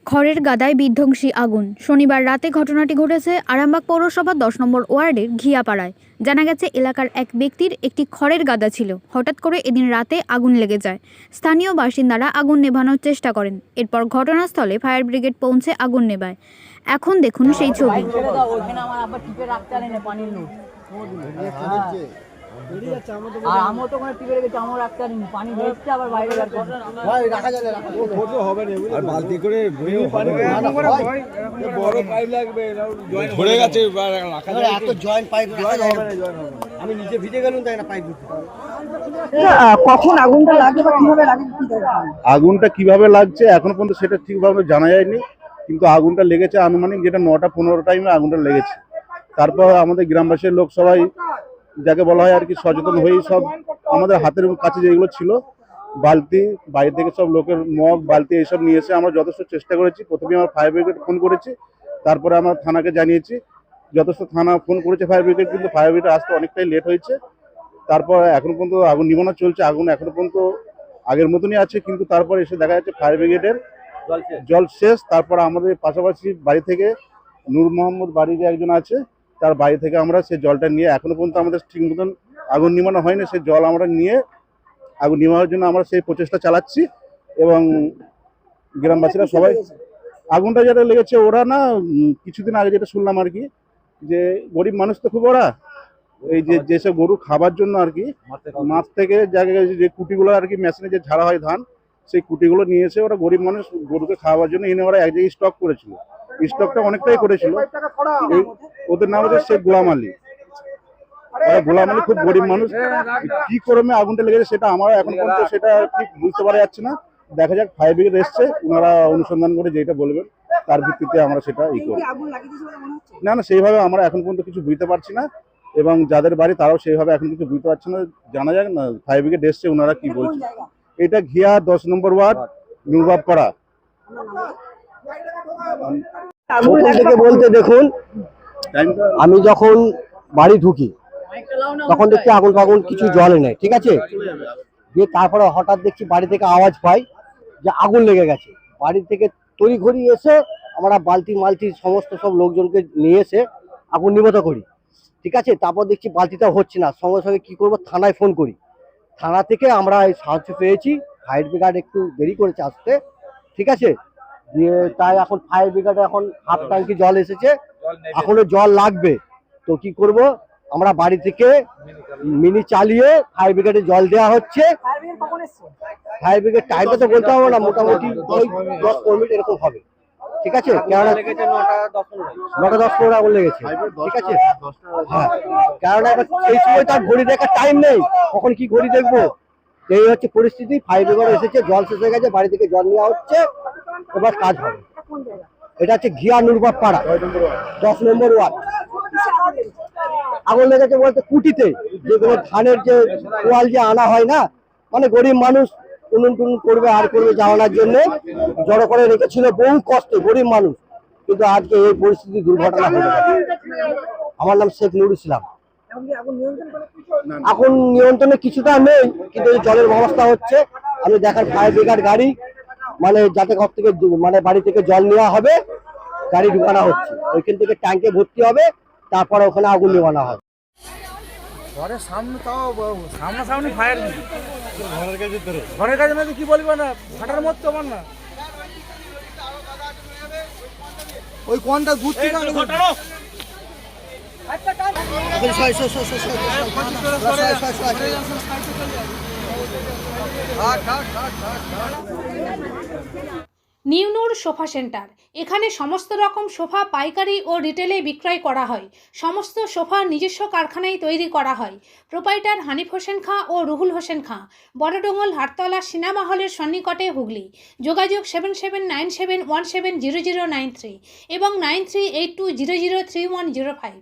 খড়ের গাদায় বিধ্বংসী আগুন। শনিবার রাতে ঘটনাটি ঘটেছে আরামবাগ পৌরসভার 10 নম্বর ওয়ার্ডের ঘিয়াপাড়ায়। জানা গেছে এলাকার এক ব্যক্তির একটি খড়ের গাদা ছিল। হঠাৎ করে এদিন রাতে আগুন লেগে যায়। স্থানীয় বাসিন্দারা আগুন নেভানোর চেষ্টা করেন। এরপর ঘটনাস্থলে ফায়ার ব্রিগেড পৌঁছে আগুন নেভায়। এখন দেখুন সেই ছবি। কখন আগুনটা লাগছে বা কিভাবে লাগছে? আগুনটা কিভাবে লাগছে এখন পর্যন্ত সেটা ঠিকভাবে জানা যায়নি, কিন্তু আগুনটা লেগেছে আনুমানিক যেটা 9:15 টাইমে আগুনটা লেগেছে। তারপর আমাদের গ্রামবাসীর লোক সবাই, যাকে বলা হয় আর কি, সচেতন হয়েই সব আমাদের হাতের কাছে যেগুলো ছিল বালতি, বাইরে থেকে সব লোকের মগ বালতি এইসব নিয়ে এসে আমরা যথেষ্ট চেষ্টা করেছি। প্রথমে আমরা ফায়ার ব্রিগেড ফোন করেছি, তারপরে আমরা থানাকে জানিয়েছি। যথেষ্ট থানা ফোন করেছে ফায়ার ব্রিগেড, কিন্তু ফায়ার ব্রিগেড আসতে অনেকটাই লেট হয়েছে। তারপর এখন পর্যন্ত আগুন নিভানো চলছে। আগুন এখন পর্যন্ত আগের মতনই আছে, কিন্তু তারপর এসে দেখা যাচ্ছে ফায়ার ব্রিগেডের জল শেষ। তারপর আমাদের পাশাপাশি বাড়ি থেকে নূর মোহাম্মদ বাড়ির একজন আছে, তার বাড়ি থেকে আমরা সেই জলটা নিয়ে, এখনো পর্যন্ত আমাদের ঠিক মতন আগুন নিভানো হয়নি, সেই জল আমরা নিয়ে আগুন নিভানোর জন্য আমরা সেই প্রচেষ্টা চালাচ্ছি। এবং গ্রামবাসীরা সবাই, আগুনটা যেটা লেগেছে ওরা না, কিছুদিন আগে যেটা শুনলাম আর কি, যে গরিব মানুষ তো খুব, ওরা এই যেসব গরু খাবার জন্য আর কি মাঠ থেকে জায়গায় যে কুটিগুলো আর কি মেশিনে যে ঝাড়া হয় ধান, সেই কুটিগুলো নিয়ে এসে ওরা গরিব মানুষ গরুকে খাওয়ার জন্য এনে ওরা এক জায়গায় স্টক করেছিল। স্টকটা অনেকটাই করেছিল। ওদের নাম হচ্ছে শেখ গোলাম আলী। গোলাম আলী খুব গরিব মানুষ। কি ক্রমে আগুনটা লেগেছে সেটা আমরা এখন পর্যন্ত সেটা ঠিক বুঝতে পারা যাচ্ছে না। দেখা যাক, ফায়ার ব্রিগেড এসছে, ওনারা অনুসন্ধান করে যেটা বলবেন তার ভিত্তিতে আমরা সেটা করব। না না, সেইভাবে আমরা এখন পর্যন্ত কিছু বুঝতে পারছি না, এবং যাদের বাড়ি তারাও সেইভাবে এখন কিছু বুঝতে পারছে না। জানা যাক না, ফায়ার ব্রিগেড এসছে, ওনারা কি বলছে। এটা ঘিয়া 10 নম্বর ওয়ার্ড, নুরবাবপাড়া। থেকে বলতে দেখুন, আমি যখন বাড়ি ঢুকি তখন দেখছি আগুন ফাগুন কিছু জ্বলে নেই, ঠিক আছে। দিয়ে তারপরে হঠাৎ দেখছি বাড়ি থেকে আওয়াজ পাই যে আগুন লেগে গেছে। বাড়ি থেকে তড়িঘড়ি এসে আমরা বালতি মালতি সমস্ত সব লোকজনকে নিয়ে এসে আগুন নিবত করি, ঠিক আছে। তারপর দেখছি বালতিটা হচ্ছে না, সঙ্গে সঙ্গে কি করবো, থানায় ফোন করি। থানা থেকে আমরা এই সাহায্য পেয়েছি। ফায়ার ব্রিগেড একটু দেরি করেছে আসতে, ঠিক আছে। দিয়ে তাই এখন ফায়ার ব্রিগেডে এখন হাফ ট্যাঙ্কি জল এসেছে, এখনো জল লাগবে। তো কি করব, আমরা বাড়ি থেকে মিনি চালিয়ে ফায়ার ব্রিগেডে জল দেওয়া হচ্ছে। ফায়ার ব্রিগেড টাইমটা তো বলতে হবে না, মোটামুটি 10-15 মিনিট এরকম হবে, ঠিক আছে। কেননা 9:10-15 আগুন লেগেছে, ঠিক আছে। হ্যাঁ, কেননা এই সময় তার ঘড়ি দেখার টাইম নেই, কখন কি ঘড়ি দেখবো। এই হচ্ছে পরিস্থিতি। ফায়ার ব্রিগেড এসেছে, জল শেষ হয়ে গেছে, বাড়ি থেকে জল নেওয়া হচ্ছে, এবার কাজ হবে। এটা হচ্ছে ঘিয়া নুরবাবপাড়া, 10 নম্বর ওয়ার্ড। আগুন লেগেছে বলতে কুটিতে যেগুলো ধানের যে কোয়াল যে আনা হয় না, মানে গরিব মানুষ উনুন টুনুন করবে আর করবে জ্বালানোর জন্য জড়ো করে রেখেছিল, বহু কষ্টে গরিব মানুষ। কিন্তু আজকে এই পরিস্থিতি, দুর্ঘটনা হয়ে গেছে। আমার নাম শেখ নুর ইসলাম। এখন নিয়ন্ত্রণে কিছুটা নেই, কিন্তু জলের ব্যবস্থা হচ্ছে। আমি দেখার ফায়ার ব্রিগেড গাড়ি, মানে যাতে ঘর থেকে মানে বাড়ি থেকে জল নেওয়া হবে, গাড়ি ঢুকানো হচ্ছে। ওইখান থেকে ট্যাঙ্কে ভর্তি হবে, তারপরে ওখানে আগুন নেওয়ানো হবে। ঘরের সামনে, তাও সামনাসামনি ফায়ার, ঘরের কাছে না কি বলবো না, ফাটার মতো আমার না ওই কোনটা ঘুরতে নিউ নূর সোফা সেন্টার। এখানে সমস্ত রকম সোফা পাইকারি ও রিটেলে বিক্রয় করা হয়। সমস্ত সোফা নিজস্ব কারখানায় তৈরি করা হয়। প্রোপাইটার হানিফ হোসেন খাঁ ও রুহুল হোসেন খাঁ, বড়ডোঙ্গল হাটতলা সিনেমা হলের সন্নিকটে, হুগলি। যোগাযোগ 7797170093 এবং 9382003105।